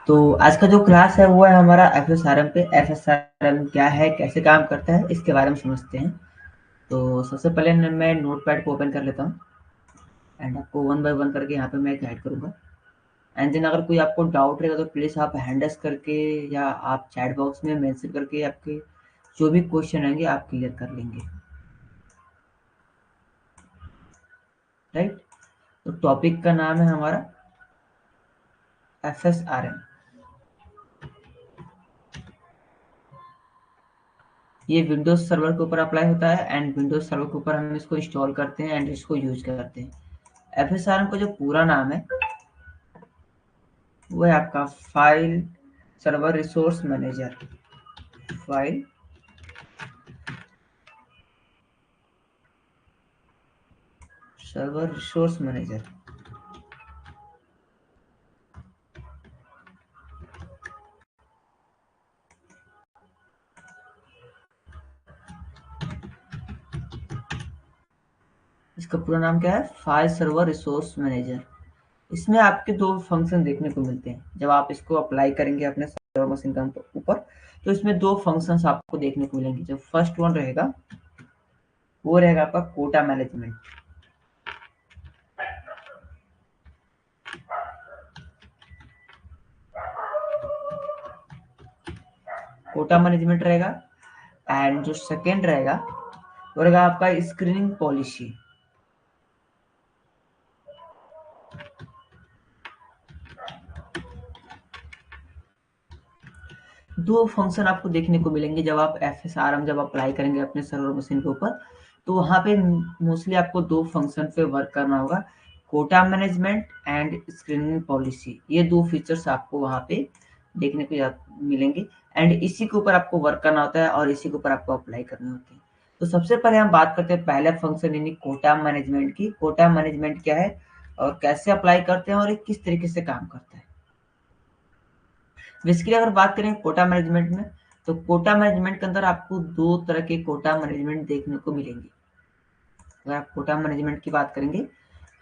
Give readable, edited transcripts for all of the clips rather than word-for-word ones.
तो आज का जो क्लास है वो है हमारा FSRM पे। FSRM क्या है, कैसे काम करता है, इसके बारे में समझते हैं। तो सबसे पहले मैं नोटपैड को ओपन कर लेता हूँ एंड आपको वन बाय वन करके यहाँ पे मैं गाइड करूँगा। एंड देन अगर कोई आपको डाउट रहेगा तो प्लीज़ आप हैंडल्स करके या आप चैट बॉक्स में मैसेज करके आपके जो भी क्वेश्चन रहेंगे आप क्लियर कर लेंगे, राइट। तो टॉपिक का नाम है हमारा FSRM। ये विंडोज सर्वर के ऊपर अप्लाई होता है एंड विंडोज सर्वर के ऊपर हम इसको इंस्टॉल करते हैं एंड इसको यूज करते हैं। FSRM का जो पूरा नाम है वो है आपका file server resource manager. File server resource manager. इसका पूरा नाम क्या है? File server resource manager. इसमें आपके दो फंक्शन देखने को मिलते हैं। जब आप इसको अप्लाई करेंगे अपने सर्वर मशीन के ऊपर तो इसमें दो फंक्शंस आपको देखने को मिलेंगे। जो फर्स्ट वन रहेगा वो रहेगा आपका कोटा मैनेजमेंट। कोटा मैनेजमेंट रहेगा एंड जो सेकेंड रहेगा वो रहेगा आपका स्क्रीनिंग पॉलिसी। दो फंक्शन आपको देखने को मिलेंगे जब आप FSRM जब अप्लाई करेंगे अपने सर्वर मशीन के ऊपर। तो वहां पे मोस्टली आपको दो फंक्शन पे वर्क करना होगा, quota management and screening policy. ये दो फीचर्स आपको वहां पे देखने को मिलेंगे एंड इसी के ऊपर आपको वर्क करना होता है और इसी के ऊपर आपको अप्लाई करने होते हैं। तो सबसे पहले हम बात करते हैं पहले फंक्शन यानी कोटा मैनेजमेंट की। कोटा मैनेजमेंट क्या है और कैसे अप्लाई करते हैं और ये किस तरीके से काम करता है। बेसिकली अगर बात करें कोटा मैनेजमेंट में, तो कोटा मैनेजमेंट के अंदर आपको दो तरह के कोटा मैनेजमेंट देखने को मिलेंगे। अगर आप कोटा मैनेजमेंट की बात करेंगे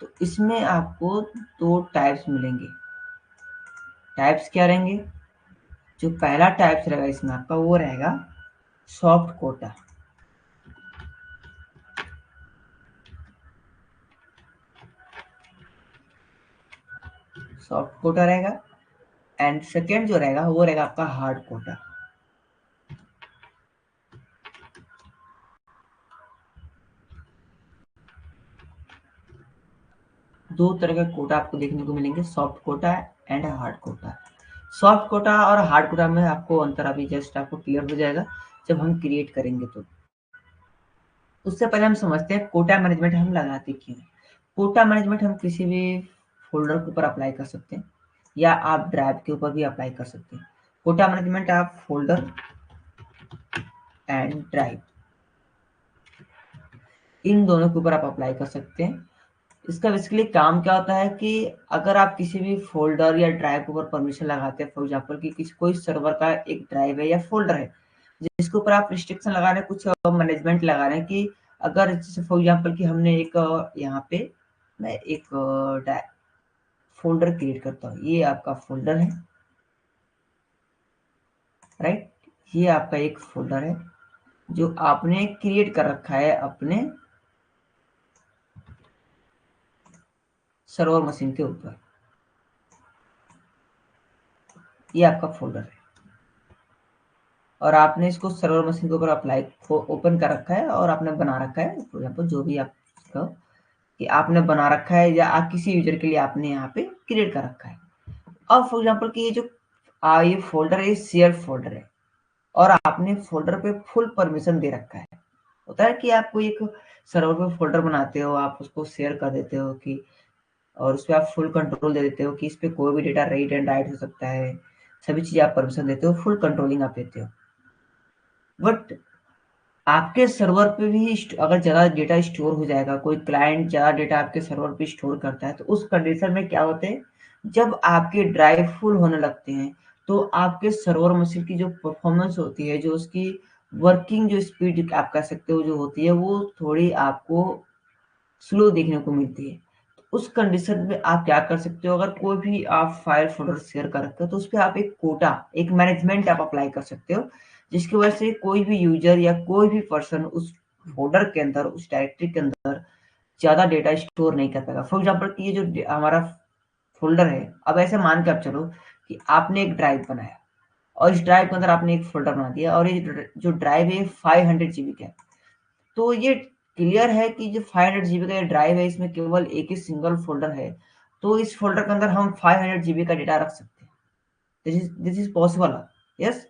तो इसमें आपको दो टाइप्स मिलेंगे। टाइप्स क्या रहेंगे? जो पहला टाइप्स रहेगा इसमें आपका वो रहेगा सॉफ्ट कोटा। सॉफ्ट कोटा रहेगा एंड सेकेंड जो रहेगा वो रहेगा आपका हार्ड कोटा। दो तरह के कोटा आपको देखने को मिलेंगे, soft quota and hard quota. Soft quota और हार्ड कोटा में आपको अंतर अभी जस्ट आपको क्लियर हो जाएगा जब हम क्रिएट करेंगे। तो उससे पहले हम समझते हैं कोटा मैनेजमेंट हम लगाते क्यों। कोटा मैनेजमेंट हम किसी भी फोल्डर के ऊपर अप्लाई कर सकते हैं या आप ड्राइव के ऊपर भी अप्लाई कर सकते हैं। कोटा मैनेजमेंट आप फोल्डर एंड ड्राइव इन दोनों के ऊपर आप अप्लाई कर सकते हैं। इसका बेसिकली काम क्या होता है कि अगर आप किसी भी फोल्डर या ड्राइव के ऊपर परमिशन लगाते हैं, फॉर एग्जांपल कि किसी कोई सर्वर का एक ड्राइव है या फोल्डर है जिसके ऊपर आप रिस्ट्रिक्शन लगा रहे हैं, कुछ मैनेजमेंट लगा रहे हैं कि अगर जैसे फॉर एग्जांपल कि हमने एक यहाँ पे मैं एक फोल्डर क्रिएट करता हूँ। ये आपका फोल्डर है, राइट। ये आपका एक फोल्डर है जो आपने क्रिएट कर रखा है अपने सर्वर मशीन के ऊपर। ये आपका फोल्डर है और आपने इसको सर्वर मशीन के ऊपर अप्लाई ओपन कर रखा है और आपने बना रखा है। फॉर एग्जाम्पल जो भी आप कि आपने बना रखा है या आप किसी यूजर के लिए आपने यहाँ पे क्रिएट कर रखा है। अब फॉर एग्जाम्पल कि ये जो ये फोल्डर है, ये शेयर फोल्डर है और आपने फोल्डर पे फुल परमिशन दे रखा है। होता है कि आपको एक सर्वर पे फोल्डर बनाते हो, आप उसको शेयर कर देते हो कि और उस पर आप फुल कंट्रोल दे देते हो कि इस पे कोई भी डेटा रीड एंड राइट हो सकता है, सभी चीजें आप परमिशन देते हो, फुल कंट्रोलिंग आप देते हो। बट आपके सर्वर पे भी अगर ज़्यादा डेटा स्टोर हो जाएगा, कोई क्लाइंट ज़्यादा डेटा आपके सर्वर पे स्टोर करता है, तो उस कंडीशन में क्या होते हैं, जब आपके ड्राइव फुल होने लगते हैं तो आपके सर्वर मशीन की जो परफॉर्मेंस होती है, जो उसकी वर्किंग जो स्पीड आप कह सकते हो जो होती है, वो थोड़ी आपको स्लो देखने को मिलती है। तो उस कंडीशन में आप क्या कर सकते हो, अगर कोई भी आप फाइल फोल्डर शेयर कर रखते हो तो उस पर आप एक कोटा, एक मैनेजमेंट आप अप्लाई कर सकते हो, जिसकी वजह से कोई भी यूजर या कोई भी पर्सन उस फोल्डर के अंदर, उस डायरेक्टरी के अंदर ज्यादा डेटा स्टोर नहीं कर पाएगा। फॉर एग्जाम्पल ये जो हमारा फोल्डर है, अब ऐसे मान के आप चलो कि आपने एक ड्राइव बनाया और इस ड्राइव के अंदर आपने एक फोल्डर बना दिया, और ये जो ड्राइव है 500 GB का है। तो ये क्लियर है कि जो 500 GB का ये ड्राइव है, इसमें केवल एक ही सिंगल फोल्डर है, तो इस फोल्डर के अंदर हम 500 GB का डेटा रख सकते हैं। This is possible. Yes,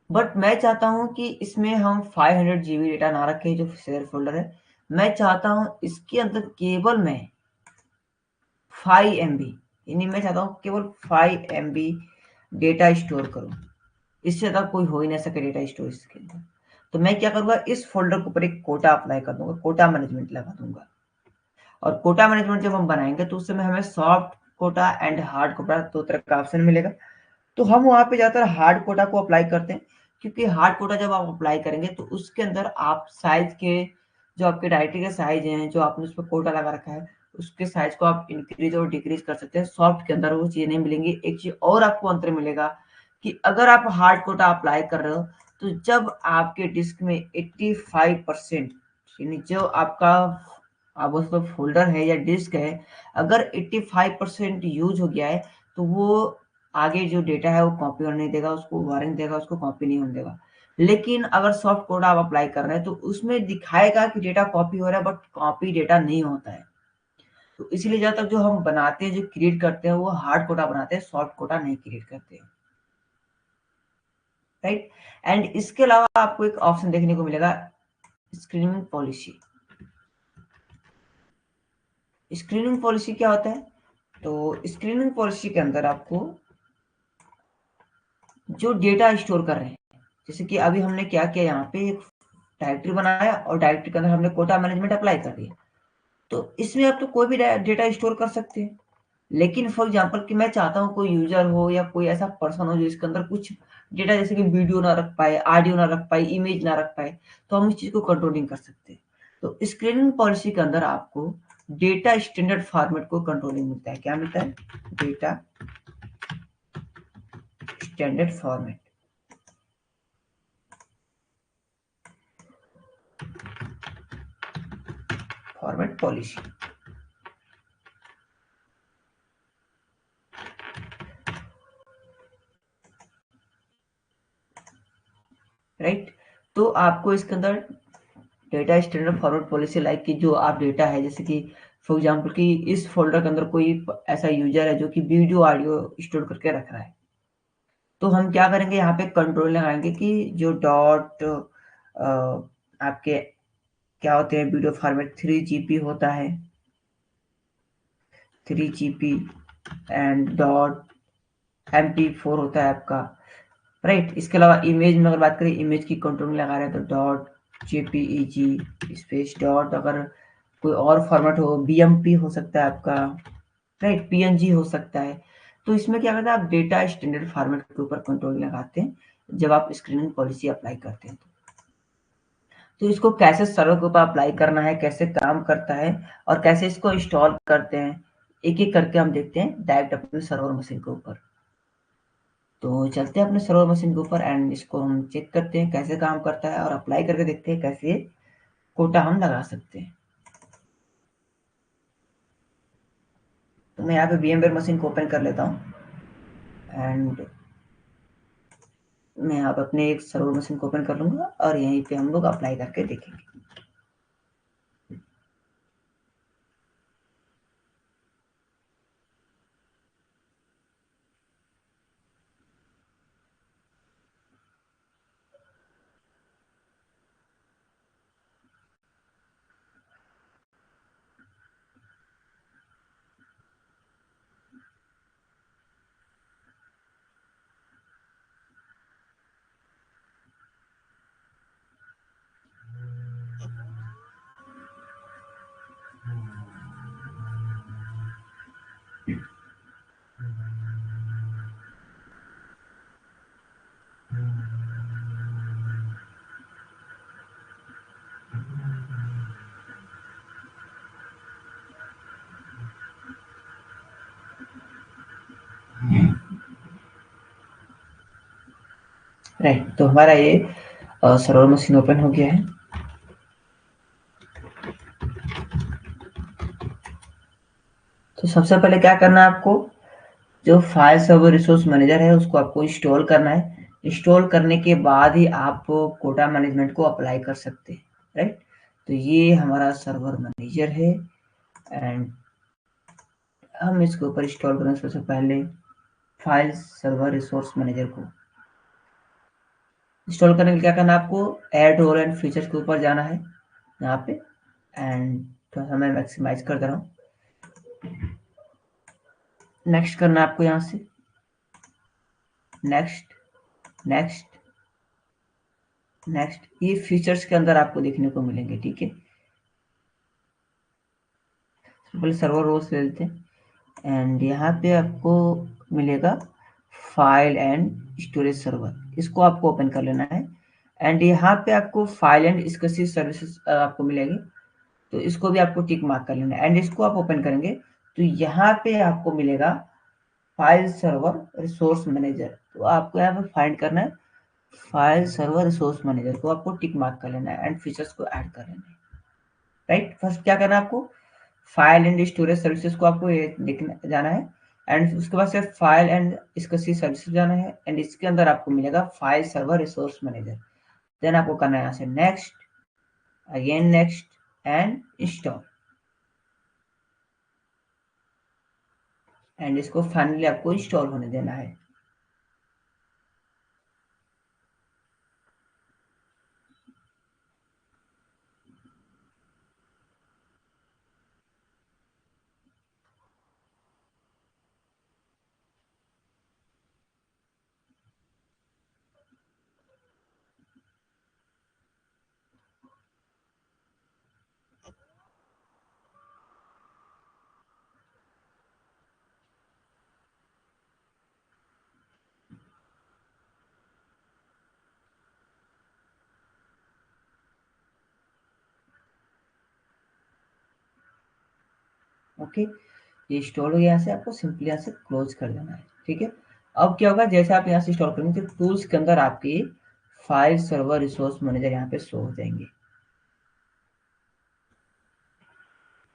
but मैं चाहता हूं कि इसमें हम 500 GB डेटा ना रखें जो शेयर फोल्डर है। मैं चाहता हूं इसके अंदर केवल मैं 5 MB, यानी मैं चाहता हूं केवल 5 MB डेटा स्टोर करूं। इससे ज्यादा कोई हो ही नहीं सके डेटा स्टोर इसके अंदर। तो मैं क्या करूंगा, इस फोल्डर के ऊपर एक कोटा अप्लाई कर दूंगा, कोटा मैनेजमेंट लगा दूंगा। और कोटा मैनेजमेंट जब हम बनाएंगे तो उस समय हमें soft quota and hard quota दो तरह का ऑप्शन मिलेगा। तो हम वहां पे जाकर हार्ड कोटा को अप्लाई करते हैं, क्योंकि हार्ड कोटा जब आप अप्लाई करेंगे तो उसके अंदर आप साइज के, जो आपके डायरेक्टरी के साइज हैं, जो आपने उस पर कोटा लगा रखा है, उसके साइज को आप इंक्रीज और डिक्रीज कर सकते हैं। सॉफ्ट के अंदर वो चीज़ नहीं मिलेंगी। एक चीज और आपको अंतर मिलेगा कि अगर आप हार्ड कोटा अप्लाई कर रहे हो तो जब आपके डिस्क में 85%, यानी जो आपका अब उसका फोल्डर है या डिस्क है, अगर 85% यूज हो गया है तो वो आगे जो डेटा है वो कॉपी होने नहीं देगा, उसको वारंट देगा, उसको कॉपी नहीं होने देगा। लेकिन अगर सॉफ्ट कोड आप अप्लाई कर रहे हैं तो उसमें दिखाएगा कि डेटा कॉपी हो रहा है, बट कॉपी डेटा नहीं होता है। तो इसीलिए जब तक जो हम बनाते हैं, जो क्रिएट करते हैं, वो हार्ड कोटा बनाते हैं, सॉफ्ट कोटा नहीं क्रिएट करते हैं। राइट। एंड इसके अलावा आपको एक ऑप्शन देखने को मिलेगा, स्क्रीनिंग पॉलिसी। स्क्रीनिंग पॉलिसी क्या होता है? तो स्क्रीनिंग पॉलिसी के अंदर आपको जो डेटा स्टोर कर रहे हैं, जैसे कि अभी हमने क्या किया, यहाँ पे एक डायरेक्टरी बनाया और डायरेक्टरी के अंदर हमने कोटा मैनेजमेंट अप्लाई कर दिया। तो इसमें आप तो कोई भी डेटा स्टोर कर सकते हैं। लेकिन फॉर एग्जांपल कि मैं चाहता हूँ कोई यूजर हो या कोई ऐसा पर्सन हो जो इसके अंदर कुछ डेटा, जैसे कि वीडियो ना रख पाए, ऑडियो ना रख पाए, इमेज ना रख पाए, तो हम इस चीज को कंट्रोलिंग कर सकते हैं। तो स्क्रीनिंग पॉलिसी के अंदर आपको डेटा स्टैंडर्ड फॉर्मेट को कंट्रोलिंग मिलता है। क्या मिलता है? Data standard format, format policy. Right. तो आपको इसके अंदर data standard forward policy, like कि जो आप डेटा है, जैसे कि फॉर एग्जांपल कि इस फोल्डर के अंदर कोई ऐसा यूजर है जो कि वीडियो ऑडियो स्टोर करके रख रहा है, तो हम क्या करेंगे, यहाँ पे कंट्रोल लगाएंगे कि जो डॉट आपके क्या होते हैं, वीडियो फॉर्मेट 3 GB होता है, 3 GB, एंड डॉट MP4 होता है आपका। राइट। इसके अलावा इमेज में अगर बात करें, इमेज की कंट्रोल लगा रहे हैं तो डॉट JPEG स्पेस डॉट, अगर कोई और फॉर्मेट हो, BMP हो सकता है आपका, राइट, PNG हो सकता है। तो इसमें क्या करते हैं, आप डेटा स्टैंडर्ड फॉर्मेट के ऊपर कंट्रोल लगाते हैं जब आप स्क्रीनिंग पॉलिसी अप्लाई करते हैं। तो इसको कैसे सर्वर के ऊपर अप्लाई करना है, कैसे काम करता है, और कैसे इसको इंस्टॉल करते हैं, एक एक करके हम देखते हैं डायरेक्ट अपने सर्वर मशीन के ऊपर। तो चलते हैं अपने सर्वर मशीन के ऊपर एंड इसको हम चेक करते हैं कैसे काम करता है, और अप्लाई करके देखते हैं कैसे कोटा हम लगा सकते हैं। तो मैं यहाँ पे VMware मशीन को ओपन कर लेता हूँ एंड मैं यहाँ पे अपने एक सर्वर मशीन को ओपन कर लूंगा और यहीं पे हम लोग अप्लाई करके देखेंगे। राइट, तो हमारा ये सर्वर मशीन ओपन हो गया है। तो सबसे पहले क्या करना है आपको, जो फाइल सर्वर रिसोर्स मैनेजर है उसको आपको इंस्टॉल करना है। इंस्टॉल करने के बाद ही आप कोटा मैनेजमेंट को अप्लाई कर सकते हैं, राइट। तो ये हमारा सर्वर मैनेजर है एंड हम इसके ऊपर इंस्टॉल करेंगे सबसे पहले फाइल सर्वर रिसोर्स मैनेजर को। इंस्टॉल करने के लिए क्या करना है आपको, ऐड रोल एंड फीचर्स के ऊपर जाना है यहाँ पे एंड थोड़ा सा मैं मैक्सिमाइज कर दे रहा हूँ। नेक्स्ट करना है आपको यहाँ से, नेक्स्ट नेक्स्ट नेक्स्ट, ये फीचर्स के अंदर आपको देखने को मिलेंगे, ठीक है। पहले सर्वर रोल्स ले लेते हैं एंड यहाँ पे आपको मिलेगा फाइल एंड स्टोरेज सर्वर, इसको आपको ओपन कर लेना है एंड यहाँ पे आपको फाइल एंड इसके सर्विसेज आपको मिलेंगे, तो इसको भी आपको टिक मार्क कर लेना है एंड इसको आप ओपन करेंगे तो यहाँ पे आपको मिलेगा फाइल सर्वर रिसोर्स मैनेजर। तो आपको यहाँ पे फाइंड करना है फाइल सर्वर रिसोर्स मैनेजर को आपको टिक मार्क कर लेना है एंड फीचर्स को ऐड कर लेना है, राइट। फर्स्ट क्या करना है आपको, फाइल एंड स्टोरेज सर्विसेज को आपको ये देखना जाना है एंड उसके बाद से फाइल एंड इसका सी सर्विसेज जाना है एंड इसके अंदर आपको मिलेगा file server resource manager. Then आपको करना है यहाँ से next, again next and install and इसको फाइनली आपको इंस्टॉल होने देना है। ओके, ये इंस्टॉल हो गया, यहाँ से आपको सिंपली यहाँ से क्लोज कर देना है, ठीक है। अब क्या होगा, जैसे आप यहाँ से इंस्टॉल करेंगे तो टूल्स के अंदर आपके फाइल सर्वर रिसोर्स मैनेजर यहाँ पे शो हो जाएंगे।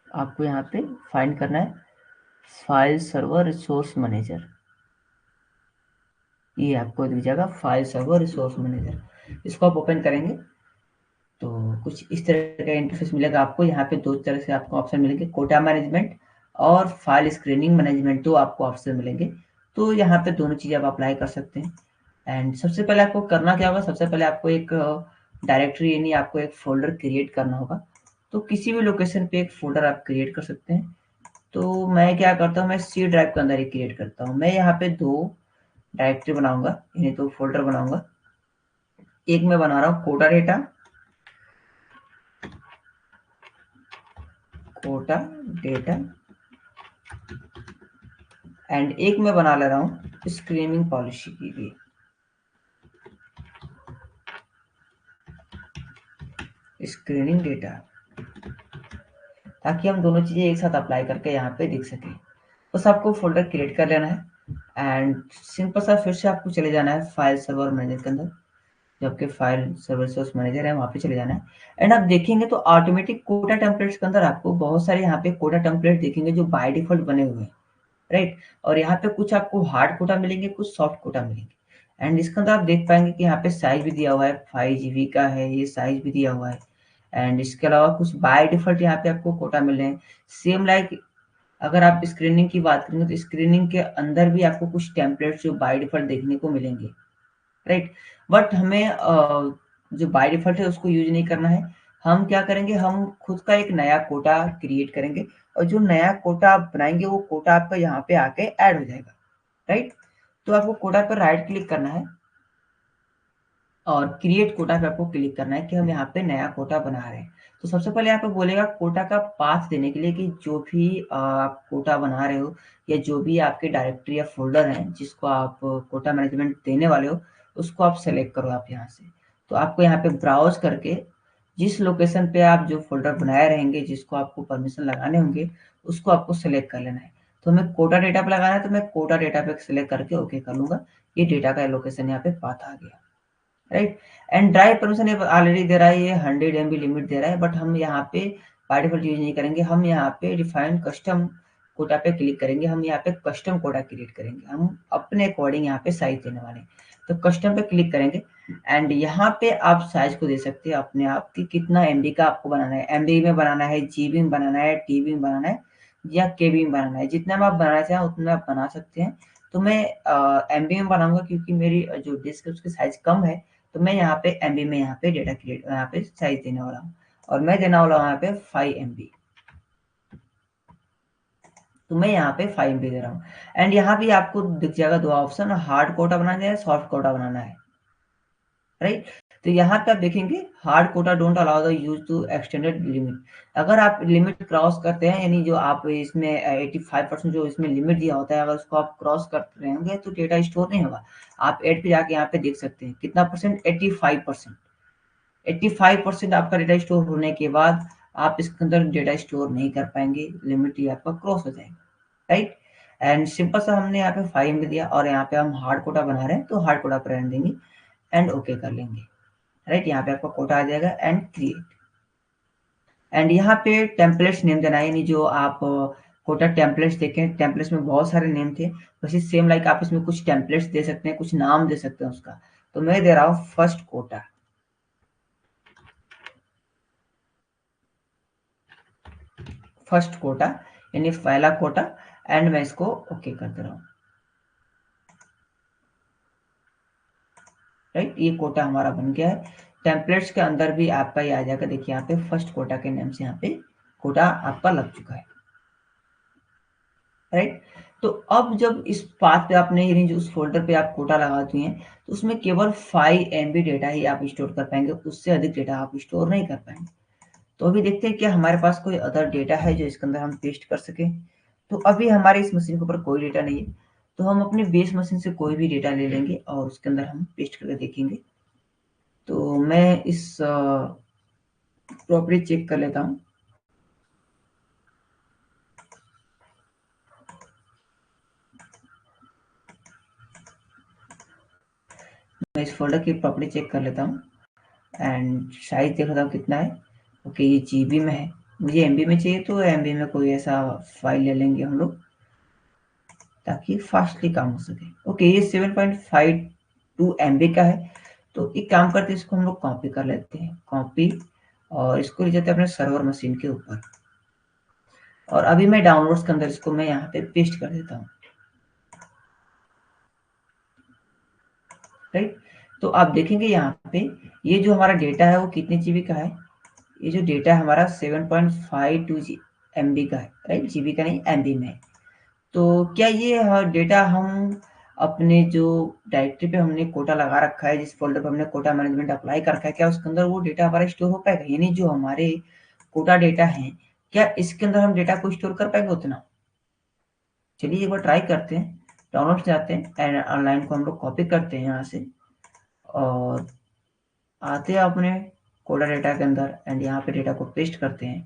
आपको यहाँ पे फाइंड करना है फाइल सर्वर रिसोर्स मैनेजर, ये आपको दिख जाएगा फाइल सर्वर रिसोर्स मैनेजर। इसको आप ओपन करेंगे तो कुछ इस तरह का इंटरफेस मिलेगा आपको। यहाँ पे दो तरह से आपको ऑप्शन मिलेंगे, कोटा मैनेजमेंट और फाइल स्क्रीनिंग मैनेजमेंट, दो आपको ऑप्शन मिलेंगे। तो यहाँ पे दोनों चीज़ें आप अप्लाई कर सकते हैं एंड सबसे पहले आपको करना क्या होगा, सबसे पहले आपको एक डायरेक्टरी यानी आपको एक फोल्डर क्रिएट करना होगा। तो किसी भी लोकेशन पे एक फोल्डर आप क्रिएट कर सकते हैं। तो मैं क्या करता हूँ, मैं सी ड्राइव के अंदर ही क्रिएट करता हूँ। मैं यहाँ पे दो डायरेक्टरी बनाऊंगा यानी दो फोल्डर बनाऊंगा। एक मैं बना रहा हूँ quota data, quota data and एक मैं बना ले रहा हूँ स्क्रीनिंग पॉलिसी के लिए, स्क्रीनिंग डेटा, ताकि हम दोनों चीजें एक साथ अप्लाई करके यहाँ पे दिख सके। बस आपको फोल्डर क्रिएट कर लेना है एंड सिंपल सा फिर से आपको चले जाना है फाइल सर्वर मैनेजर के अंदर, जो आपके फाइल सर्वर रिसोर्स मैनेजर है वहाँ पे चले जाना है एंड आप देखेंगे तो ऑटोमेटिक कोटा टेम्पलेट्स के अंदर आपको बहुत सारे यहाँ पे कोटा टेम्पलेट देखेंगे जो बाय डिफॉल्ट बने हुए हैं, राइट। और यहाँ पे कुछ आपको हार्ड कोटा मिलेंगे, कुछ सॉफ्ट कोटा मिलेंगे एंड इसके अंदर आप देख पाएंगे कि यहाँ पे साइज भी दिया हुआ है, 5 GB का है, ये साइज भी दिया हुआ है एंड इसके अलावा कुछ बाय डिफॉल्ट यहाँ पे आपको कोटा मिल रहे हैं। सेम लाइक अगर आप स्क्रीनिंग की बात करेंगे तो स्क्रीनिंग के अंदर भी आपको कुछ टेम्पलेट्स जो बाय डिफॉल्ट देखने को मिलेंगे, राइट। बट हमें जो बाय डिफॉल्ट है उसको यूज नहीं करना है। हम क्या करेंगे, हम खुद का एक नया कोटा क्रिएट करेंगे और जो नया कोटा आप बनाएंगे वो कोटा आपका यहाँ पे आके ऐड हो जाएगा, राइट। तो आपको कोटा पर राइट क्लिक करना है और क्रिएट कोटा पे आपको क्लिक करना है कि हम यहाँ पे नया कोटा बना रहे हैं। तो सबसे पहले यहाँ पे बोलेगा कोटा का पाथ देने के लिए कि जो भी आप कोटा बना रहे हो या जो भी आपके डायरेक्टरी या फोल्डर हैं जिसको आप कोटा मैनेजमेंट देने वाले हो उसको आप सेलेक्ट करो आप यहाँ से। तो आपको यहाँ पे ब्राउज करके जिस लोकेशन पे आप जो फोल्डर बनाए रहेंगे जिसको आपको परमिशन लगाने होंगे उसको आपको सेलेक्ट कर लेना है। तो हमें कोटा डेटा पे लगाना है तो मैं कोटा डेटा पे सेलेक्ट करके ओके कर लूंगा। ये डेटा का लोकेशन यहाँ पे पाथ आ गया। Right. And drive permission already दे रहा है, ये 100 MB लिमिट दे रहा है, बट हम यहाँ पे बाय डिफॉल्ट यूज नहीं करेंगे। हम यहाँ पे डिफाइन कस्टम कोटा पे क्लिक करेंगे, हम यहाँ पे कस्टम कोटा क्रिएट करेंगे, हम अपने अकॉर्डिंग यहाँ पे साइज देने वाले हैं। तो कस्टम पे क्लिक करेंगे एंड यहाँ पे आप साइज को दे सकते हैं अपने आप की कितना MB का आपको बनाना है, MB में बनाना है, GB में बनाना है, TB में बनाना है या KB में बनाना है। जितना में आप बनाना चाहें उतना आप बना सकते हैं। तो मैं MB में बनाऊंगा क्योंकि मेरी जो डिस्क है उसकी साइज कम है, तो मैं यहाँ पे MB में यहाँ पे डेटा क्रिएट यहाँ पे साइज देने वाला हूँ और मैं देने वाला हूँ यहाँ पे 5 MB। तो मैं यहाँ पे 5 MB दे रहा हूँ एंड यहाँ भी आपको दिख जाएगा दो ऑप्शन, हार्ड कोटा बनाना है, सॉफ्ट कोटा बनाना है, राइट। तो यहाँ पे आप देखेंगे hard quota don't allow the use to extended limit. अगर आप लिमिट क्रॉस करते हैं, यानी जो आप इसमें 85% जो इसमें लिमिट दिया होता है, अगर उसको आप क्रॉस करते रहेंगे तो डेटा स्टोर नहीं होगा। आप एड पे जाके यहाँ पे देख सकते हैं कितना परसेंट, 85%। 85% आपका डेटा स्टोर होने के बाद आप इसके अंदर डेटा स्टोर नहीं कर पाएंगे, लिमिट ये आपका क्रॉस हो जाएगा, राइट। एंड सिंपल सा हमने यहाँ पे 5 MB दिया और यहाँ पे हम हार्ड कोटा बना रहे हैं तो हार्ड कोटा पर रहने देंगे एंड ओके कर लेंगे, राइट। यहाँ पे आपका कोटा आ जाएगा एंड क्रिएट। एंड यहाँ पे टेम्पलेट्स नेम देना है, यानी जो आप कोटा टेम्पलेट्स देखें, टेम्पलेट्स में बहुत सारे नेम थे, वैसे सेम लाइक आप इसमें कुछ टेम्पलेट्स दे सकते हैं, कुछ नाम दे सकते हैं उसका। तो मैं दे रहा हूँ फर्स्ट कोटा, फर्स्ट कोटा यानी पहला कोटा एंड मैं इसको ओके कर दे रहा हूँ, राइट। ये कोटा हमारा बन गया है। टेम्पलेट्स के अंदर भी आपका ये आ जाएगा, देखिए यहाँ पे फर्स्ट कोटा के नाम से यहाँ पे कोटा आपका लग चुका है, राइट। तो अब जब इस पाथ पे आपने यानी जो उस फोल्डर पे आप कोटा लगा दिए हैं तो उसमें केवल 5 MB डेटा ही आप स्टोर कर पाएंगे, उससे अधिक डेटा आप स्टोर नहीं कर पाएंगे। तो अभी देखते हैं क्या हमारे पास कोई अदर डेटा है जो इसके अंदर हम पेस्ट कर सकें। तो अभी हमारे इस मशीन के ऊपर कोई डेटा नहीं है, तो हम अपने बेस मशीन से कोई भी डेटा ले लेंगे और उसके अंदर हम पेस्ट करके देखेंगे। तो मैं इस प्रॉपर्टी चेक कर लेता हूँ। मैं इस फोल्डर की प्रॉपर्टी चेक कर लेता हूँ एंड साइज देख लेता हूँ कितना है। ओके, ये GB में है, मुझे MB में चाहिए तो MB में कोई ऐसा फाइल ले लेंगे हम लोग ताकि फास्टली काम हो सके। ओके, ये 7.52 MB का है। तो एक काम करते हैं, इसको हम लोग कॉपी कर लेते हैं, कॉपी, और इसको ले जाते हैं अपने सर्वर मशीन के ऊपर और अभी मैं डाउनलोड्स के अंदर इसको मैं यहाँ पे पेस्ट कर देता हूँ, राइट। तो आप देखेंगे यहाँ पे ये जो हमारा डेटा है वो कितने GB का है, ये जो डेटा है हमारा 7.52 MB का है, राइट। GB का नहीं, MB में है। तो क्या ये डेटा हम अपने जो डायरेक्टरी पे हमने कोटा लगा रखा है, जिस फोल्डर पे हमने कोटा मैनेजमेंट अप्लाई कर रखा है, क्या उसके अंदर वो डेटा हमारा स्टोर हो पाएगा, यानी जो हमारे कोटा डेटा है क्या इसके अंदर हम डेटा को स्टोर कर पाएंगे उतना। चलिए एक बार ट्राई करते हैं, डाउनलोड जाते हैं एंड ऑनलाइन को हम लोग कॉपी करते हैं यहाँ से और आते हैं अपने कोटा डेटा के अंदर एंड यहाँ पे डेटा को पेस्ट करते हैं।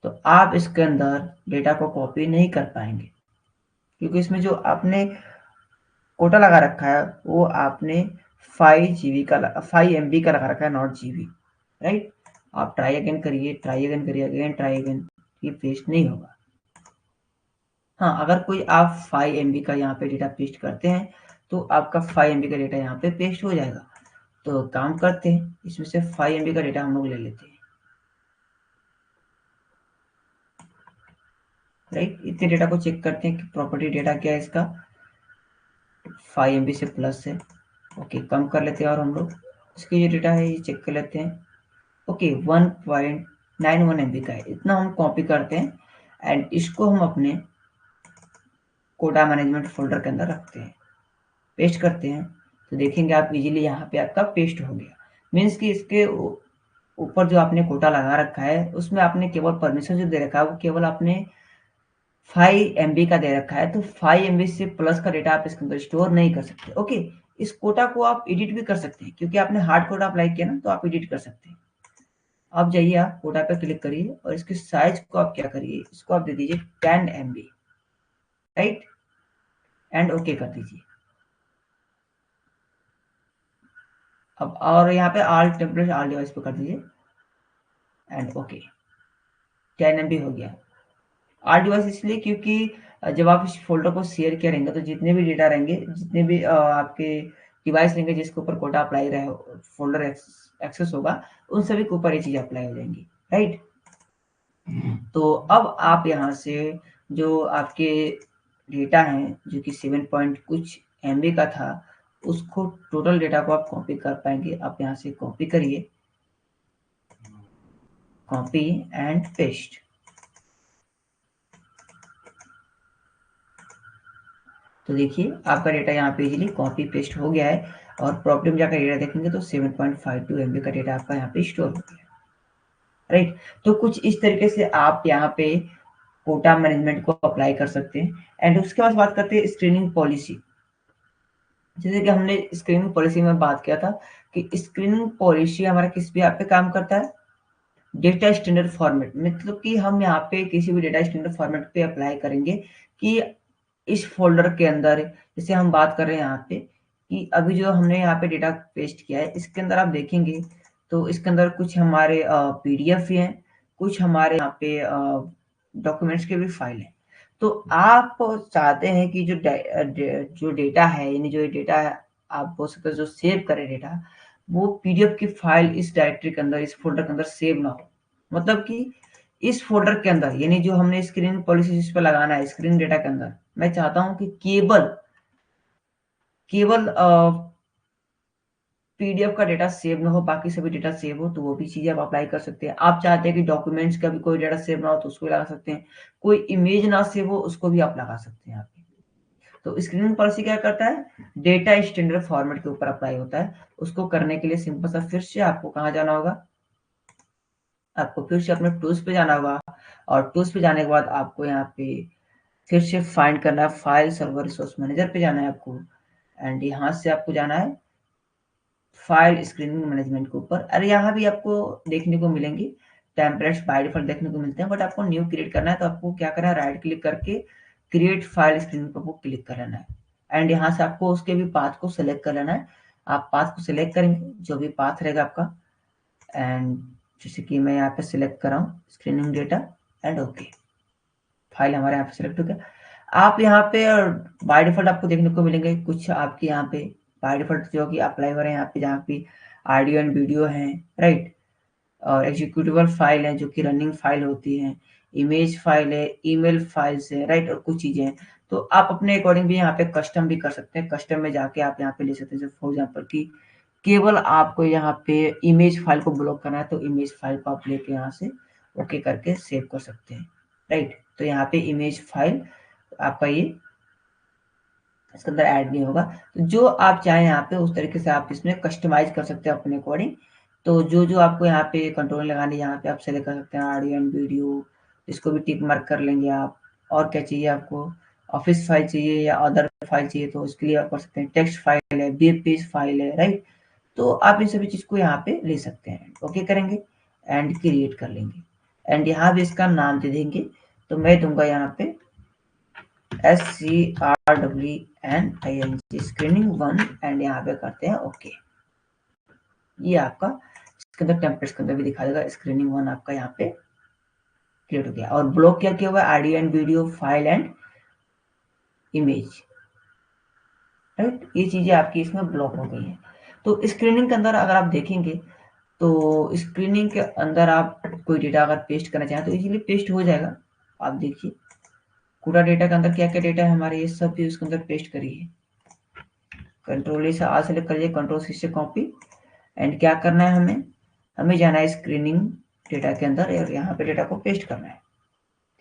तो आप इसके अंदर डेटा को कॉपी नहीं कर पाएंगे क्योंकि इसमें जो आपने कोटा लगा रखा है वो आपने 5 MB का लगा रखा है, नॉट GB, राइट। आप ट्राई अगेन करिए, ट्राई अगेन करिए, अगेन ट्राई अगेन, ये पेस्ट नहीं होगा। हाँ, अगर कोई आप 5 MB का यहाँ पे डेटा पेस्ट करते हैं तो आपका 5 MB का डेटा यहाँ पे पेस्ट हो जाएगा। तो काम करते हैं, इसमें से 5 MB का डेटा हम लोग ले लेते हैं, राइट। इतने डेटा को चेक करते हैं कि प्रॉपर्टी डेटा क्या है इसका, 5 MB से प्लस है। ओके, कम कर लेते हैं और हम लोग इसके जो डेटा है ये चेक कर लेते हैं। ओके, 1.91 MB का है, इतना हम कॉपी करते हैं एंड इसको हम अपने कोटा मैनेजमेंट फोल्डर के अंदर रखते हैं, पेस्ट करते हैं। तो देखेंगे आप इजीली यहाँ पे आपका पेस्ट हो गया। मीन्स कि इसके ऊपर जो आपने कोटा लगा रखा है उसमें आपने केवल परमिशन जो दे रखा है वो केवल आपने 5 MB का दे रखा है, तो 5 MB से प्लस का डेटा आप इसके अंदर स्टोर नहीं कर सकते। ओके, इस कोटा को आप एडिट भी कर सकते हैं क्योंकि आपने हार्ड कोटा अप्लाई किया ना, तो आप एडिट कर सकते हैं। आप जाइए, आप कोटा पे क्लिक करिए और इसके साइज को आप क्या करिए, इसको आप दे दीजिए 10 MB, राइट, एंड ओके कर दीजिए। अब और यहाँ पे ऑल टेम्पलेट ऑल डिवाइस पे कर दीजिए एंड ओके। 10 MB हो गया। ऑल डिवाइस इसलिए क्योंकि जब आप इस फोल्डर को शेयर करेंगे तो जितने भी डेटा रहेंगे, जितने भी आपके डिवाइस रहेंगे जिसके ऊपर कोटा अप्लाई रहे, फोल्डर एक्सेस होगा, उन सभी के ऊपर ये चीज अप्लाई हो जाएंगी, राइट। तो अब आप यहाँ से जो आपके डेटा है जो कि 7 पॉइंट कुछ MB का था, उसको टोटल डेटा को आप कॉपी कर पाएंगे। आप यहाँ से कॉपी करिए, कॉपी एंड पेस्ट। तो देखिए आपका डेटा यहाँ पे इजीली कॉपी पेस्ट हो गया है और प्रॉपर्टी में जाकर डेटा देखेंगे तो 7.52 MB का डेटा आपका यहाँ पे स्टोर हो गया, राइट। तो कुछ इस तरीके से आप यहाँ पे कोटा मैनेजमेंट को अप्लाई कर सकते हैं। एंड उसके बाद बात करते हैं स्क्रीनिंग पॉलिसी। जैसे कि हमने स्क्रीनिंग पॉलिसी में बात किया था कि स्क्रीनिंग पॉलिसी हमारा किस पे आप पे काम करता है, डेटा स्टैंडर्ड फॉर्मेट। मतलब कि हम यहाँ पे किसी भी डेटा स्टैंडर्ड फॉर्मेट पे अप्लाई करेंगे कि इस फोल्डर के अंदर, जैसे हम बात कर रहे हैं यहाँ पे कि अभी जो हमने यहाँ पे डेटा पेस्ट किया है, इसके अंदर आप देखेंगे तो इसके अंदर कुछ हमारे PDF हैं, कुछ हमारे यहाँ पे डॉक्यूमेंट्स के भी फाइल हैं। तो आप चाहते हैं कि जो डेटा है, यानी जो डेटा है आप बोल सकते हो जो सेव करे डेटा, वो PDF की फाइल इस डायरेक्टरी के अंदर, इस फोल्डर के अंदर सेव ना हो। मतलब कि इस फोल्डर के अंदर, यानी जो हमने स्क्रीन पॉलिसी इस पर लगाना है स्क्रीन डेटा के अंदर, मैं चाहता हूं कि केवल केवल PDF का डेटा सेव ना हो, बाकी सभी डेटा सेव हो, तो वो भी चीजें आप अप्लाई कर सकते हैं। आप चाहते हैं कि डॉक्यूमेंट्स का भी कोई डेटा सेव ना हो तो उसको भी लगा सकते हैं, कोई इमेज ना सेव हो उसको भी आप लगा सकते हैं। तो स्क्रीनिंग पॉलिसी क्या करता है, डेटा स्टैंडर्ड फॉर्मेट के ऊपर अप्लाई होता है। उसको करने के लिए सिंपल सा फिर से आपको कहाँ जाना होगा, आपको फिर से अपने टूल्स पे जाना होगा और टूल्स पे जाने के बाद आपको यहाँ पे फिर से फाइंड करना है, फाइल सर्वर रिसोर्स मैनेजर पे जाना है आपको। एंड यहाँ से आपको जाना है फाइल स्क्रीनिंग मैनेजमेंट के ऊपर। अरे यहाँ भी आपको देखने को मिलेंगे टेम्पलेट्स बाय डिफॉल्ट देखने को मिलते हैं, बट आपको न्यू क्रिएट करना है तो आपको क्या करना है, राइट क्लिक करके क्रिएट फाइल स्क्रीनिंग पर आपको क्लिक कर लेना है। एंड यहाँ से आपको उसके भी पाथ को सिलेक्ट कर लेना है। आप पाथ को सिलेक्ट करेंगे, जो भी पाथ रहेगा आपका, एंड जैसे कि मैं यहाँ पे सिलेक्ट कर रहा हूँ screening data and okay, file हमारे यहाँ पे सिलेक्ट हो गया। आप यहाँ पे बाय डिफॉल्ट आपको देखने को मिलेंगे कुछ आपके यहाँ पे बाय डिफॉल्ट जो कि अप्लाई हो रहे हैं यहाँ पे, जहाँ पे ऑडियो एंड वीडियो है, राइट, और एग्जीक्यूटिबल फाइल है जो कि रनिंग फाइल होती है, इमेज फाइल है, ईमेल फाइल्स है, राइट, और कुछ चीजें हैं। तो आप अपने अकॉर्डिंग भी यहाँ पे कस्टम भी कर सकते हैं। कस्टम में जाके आप यहाँ पे ले सकते हैं, फॉर एग्जाम्पल कि केवल आपको यहाँ पे इमेज फाइल को ब्लॉक करना है तो इमेज फाइल को आप लेके यहाँ से ओके करके सेव कर सकते हैं, राइट। तो यहाँ पे इमेज फाइल आपका ये इसके अंदर ऐड नहीं होगा। तो जो आप चाहें यहाँ पे उस तरीके से आप इसमें कस्टमाइज कर सकते हैं अपने अकॉर्डिंग। तो जो जो आपको यहाँ पे कंट्रोल लगाने, यहाँ पे आप सेलेक्ट कर सकते हैं ऑडियो एंड वीडियो, इसको भी टिक मार्क कर लेंगे आप। और क्या चाहिए आपको, ऑफिस फाइल चाहिए या अदर फाइल चाहिए तो उसके लिए आप कर सकते हैं, टेक्स्ट फाइल है, वेब पेज फाइल है, राइट। तो आप इन सभी चीज को यहाँ पे ले सकते हैं, ओके करेंगे एंड क्रिएट कर लेंगे। एंड यहाँ भी इसका नाम दे देंगे, तो मैं दूंगा यहाँ पे SCRWNING स्क्रीनिंग 1 एंड यहाँ पे करते हैं ओके। ये आपका इसके अंदर टेम्पलेट्स के अंदर भी दिखा देगा स्क्रीनिंग 1 आपका यहाँ पे क्रिएट हो गया। और ब्लॉक क्या किया हुआ है, audio and video, file and image, right. ये चीजें आपकी इसमें ब्लॉक हो गई है। तो स्क्रीनिंग के अंदर अगर आप देखेंगे तो स्क्रीनिंग के अंदर आप कोई डेटा अगर पेस्ट करना चाहें तो इजीली पेस्ट हो जाएगा। आप देखिए पूरा डेटा के अंदर क्या क्या डेटा है हमारे, ये सब भी उसके अंदर पेस्ट करिए। कंट्रोल ए से आ सेलेक्ट करिए, कंट्रोल सी से कॉपी, एंड क्या करना है, हमें हमें जाना है स्क्रीनिंग डेटा के अंदर और यहाँ पे डेटा को पेस्ट करना है।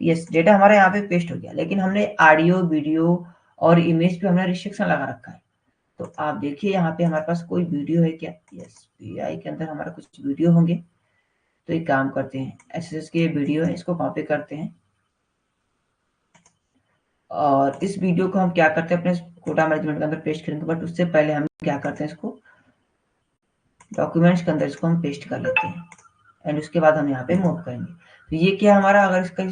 यस, डेटा हमारा यहाँ पे पेस्ट हो गया, लेकिन हमने ऑडियो वीडियो और इमेज पे हमने रिस्ट्रिक्शन लगा रखा है। तो आप देखिए यहाँ पे हमारे पास कोई वीडियो है क्या, यस, पीआई के अंदर हमारा कुछ वीडियो होंगे। तो एक काम करते हैं, एसएसएस के वीडियो है, इसको कॉपी करते हैं और इस वीडियो को हम क्या करते हैं अपने कोटा मैनेजमेंट के अंदर पेस्ट करेंगे। बट उससे पहले हम क्या करते हैं, इसको डॉक्यूमेंट्स के अंदर इसको हम पेस्ट कर लेते हैं एंड उसके बाद हम यहाँ पे मूव करेंगे। तो ये क्या हमारा, अगर इसका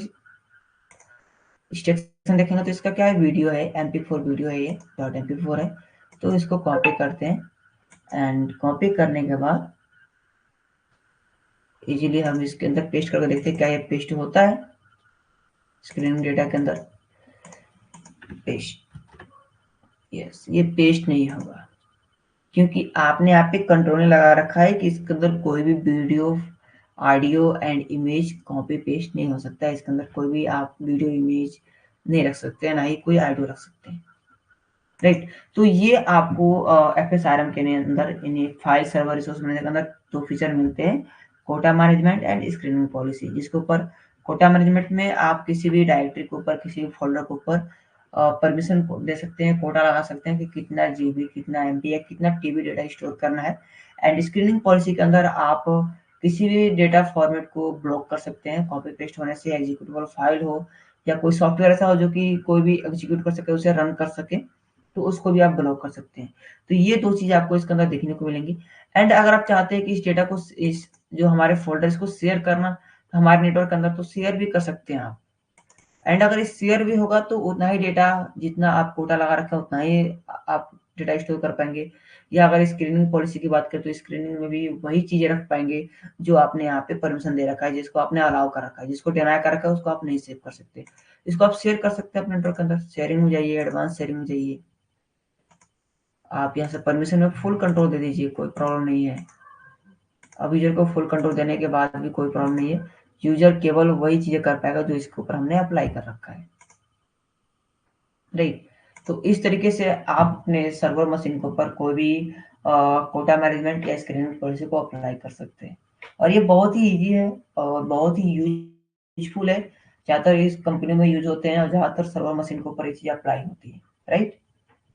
स्ट्रक्चर देखेंगे तो इसका क्या है, वीडियो है, MP4 वीडियो है, ये .MP4 है। तो इसको कॉपी करते हैं एंड कॉपी करने के बाद इजीली हम इसके अंदर पेस्ट करके देखते हैं क्या ये पेस्ट होता है। स्क्रीन डेटा के अंदर पेस्ट, यस ये पेस्ट नहीं होगा, क्योंकि आपने यहाँ पे कंट्रोल ने लगा रखा है कि इसके अंदर कोई भी video, audio and image copy paste नहीं हो सकता है। इसके अंदर कोई भी आप वीडियो इमेज नहीं रख सकते हैं, ना ही कोई ऑडियो रख सकते हैं, राइट। तो ये आपको FSRM के अंदर in file server resource manager के अंदर दो फीचर मिलते हैं, quota management and screening policy. जिसके ऊपर कोटा मैनेजमेंट में आप किसी भी डायरेक्टरी के ऊपर, किसी भी फोल्डर के ऊपर परमिशन दे सकते हैं, कोटा लगा सकते हैं कि कितना जीबी, कितना एमबी या कितना टीबी डेटा स्टोर करना है। एंड स्क्रीनिंग पॉलिसी के अंदर आप किसी भी डेटा फॉर्मेट को ब्लॉक कर सकते हैं कॉपी पेस्ट होने से। एग्जीक्यूटेबल फाइल हो या कोई सॉफ्टवेयर ऐसा हो जो कि कोई भी एग्जीक्यूट कर सके, उसे रन कर सके, तो उसको भी आप ब्लॉक कर सकते हैं। तो ये दो चीज़ आपको इसके अंदर देखने को मिलेंगी। एंड अगर आप चाहते हैं कि इस डेटा को, इस जो हमारे फोल्डर्स को शेयर करना हमारे नेटवर्क के अंदर, तो शेयर भी कर सकते हैं आप। एंड अगर ये शेयर भी होगा तो उतना ही डेटा, जितना आप कोटा लगा रखा है उतना ही आप डेटा स्टोर कर पाएंगे। या अगर स्क्रीनिंग पॉलिसी की बात करें तो स्क्रीनिंग में भी वही चीजें रख पाएंगे जो आपने यहाँ पे परमिशन दे रखा है, जिसको आपने अलाउ कर रखा है। जिसको डिनाई कर रखा है उसको आप नहीं सेव कर सकते। इसको आप शेयर कर सकते हैं अपने नेटवर्क के अंदर। शेयरिंग में जाइए, एडवांस शेयरिंग में जाइए, आप यहाँ से परमिशन में फुल कंट्रोल दे दीजिए, कोई प्रॉब्लम नहीं है। अब यूजर को फुल कंट्रोल देने के बाद भी कोई प्रॉब्लम नहीं है। यूजर केवल वही चीजें कर पाएगा जो इसके ऊपर हमने अप्लाई कर रखा है, राइट। तो इस तरीके से आप अपने सर्वर मशीन के ऊपर कोई भी कोटा मैनेजमेंट या स्क्रीनिंग पॉलिसी को अप्लाई कर सकते हैं। और ये बहुत ही ईजी है और बहुत ही यूजफुल है। ज़्यादातर इस कंपनी में यूज होते हैं और ज़्यादातर सर्वर मशीन के ऊपर ये चीज़ अप्लाई होती है, राइट।